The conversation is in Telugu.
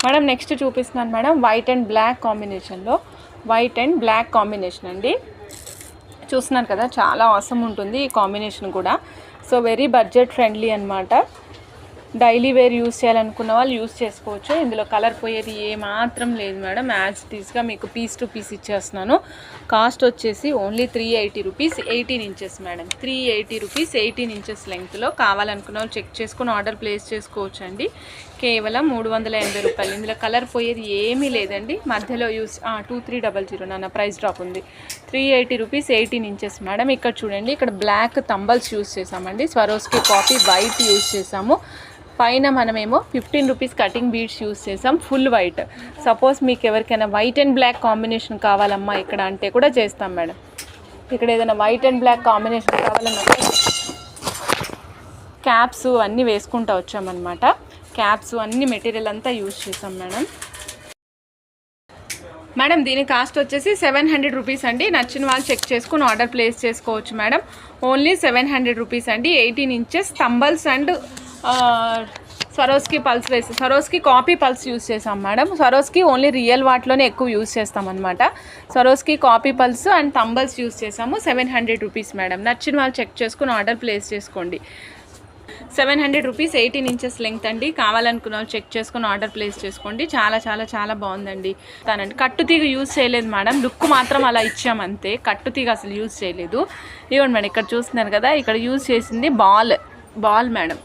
మేడం నెక్స్ట్ చూపిస్తున్నాను మేడం, వైట్ అండ్ బ్లాక్ కాంబినేషన్లో. వైట్ అండ్ బ్లాక్ కాంబినేషన్ అండి. చూస్తున్నారు కదా, చాలా అవసరం ఉంటుంది ఈ కాంబినేషన్ కూడా. సో వెరీ బడ్జెట్ ఫ్రెండ్లీ అనమాట. డైలీ వేర్ యూస్ చేయాలనుకున్న వాళ్ళు యూస్ చేసుకోవచ్చు. ఇందులో కలర్ పోయేది ఏమాత్రం లేదు మేడం. యాజ్ ఇట్ ఈస్గా మీకు పీస్ టు పీస్ ఇచ్చేస్తున్నాను. కాస్ట్ వచ్చేసి only 380 rupees, 18 inches madam. 380 rupees, 18 inches లెంగ్త్లో. కావాలనుకున్న వాళ్ళు చెక్ చేసుకుని ఆర్డర్ ప్లేస్ చేసుకోవచ్చు అండి. కేవలం 380 రూపాయలు. ఇందులో కలర్ పోయేది ఏమీ లేదండి. మధ్యలో యూస్ 2300 నాన్న ప్రైస్ డ్రాప్ ఉంది. 380 రూపీస్, 18 ఇంచెస్ మేడం. ఇక్కడ చూడండి, ఇక్కడ బ్లాక్ తంబల్స్ యూస్ చేసామండి. స్వరోస్కి కాపీ వైట్ యూస్ చేసాము. పైన మనమేమో 15 రూపీస్ కటింగ్ బీడ్స్ యూస్ చేసాం, ఫుల్ వైట్. సపోజ్ మీకు ఎవరికైనా వైట్ అండ్ బ్లాక్ కాంబినేషన్ కావాలమ్మా ఇక్కడ అంటే కూడా చేస్తాం మేడం. ఇక్కడ ఏదైనా వైట్ అండ్ బ్లాక్ కాంబినేషన్ కావాలన్నా క్యాప్స్ అన్నీ వేసుకుంటూ వచ్చామన్నమాట. క్యాప్స్ అన్ని మెటీరియల్ అంతా యూజ్ చేసాం మేడం. మేడం దీని కాస్ట్ వచ్చేసి 700 రూపీస్ అండి. నచ్చిన వాళ్ళు చెక్ చేసుకుని ఆర్డర్ ప్లేస్ చేసుకోవచ్చు మేడం. ఓన్లీ 700 రూపీస్ అండి. 18 ఇంచెస్ తంబల్స్ అండ్ స్వరోస్కి పల్స్ వేసి, స్వరోస్కి కాపీ పల్స్ యూస్ చేసాం మేడం. స్వరోస్కి ఓన్లీ రియల్ వాటిలోనే ఎక్కువ యూస్ చేస్తామన్నమాట. స్వరోస్కి కాపీ పల్స్ అండ్ తంబల్స్ యూస్ చేసాము. 700 రూపీస్ మేడం. నచ్చిన వాళ్ళు చెక్ చేసుకుని ఆర్డర్ ప్లేస్ చేసుకోండి. 700 రూపీస్, 18 ఇంచెస్ లెంగ్త్ అండి. కావాలనుకున్న వాళ్ళు చెక్ చేసుకుని ఆర్డర్ ప్లేస్ చేసుకోండి. చాలా చాలా చాలా బాగుందండి. తానండి కట్టుతీగ యూజ్ చేయలేదు మేడం, లుక్ మాత్రం అలా ఇచ్చామంతే. కట్టుతీగ అసలు యూజ్ చేయలేదు. ఇవ్వండి మేడం, ఇక్కడ చూస్తున్నారు కదా, ఇక్కడ యూజ్ చేసింది బాల్ మేడం.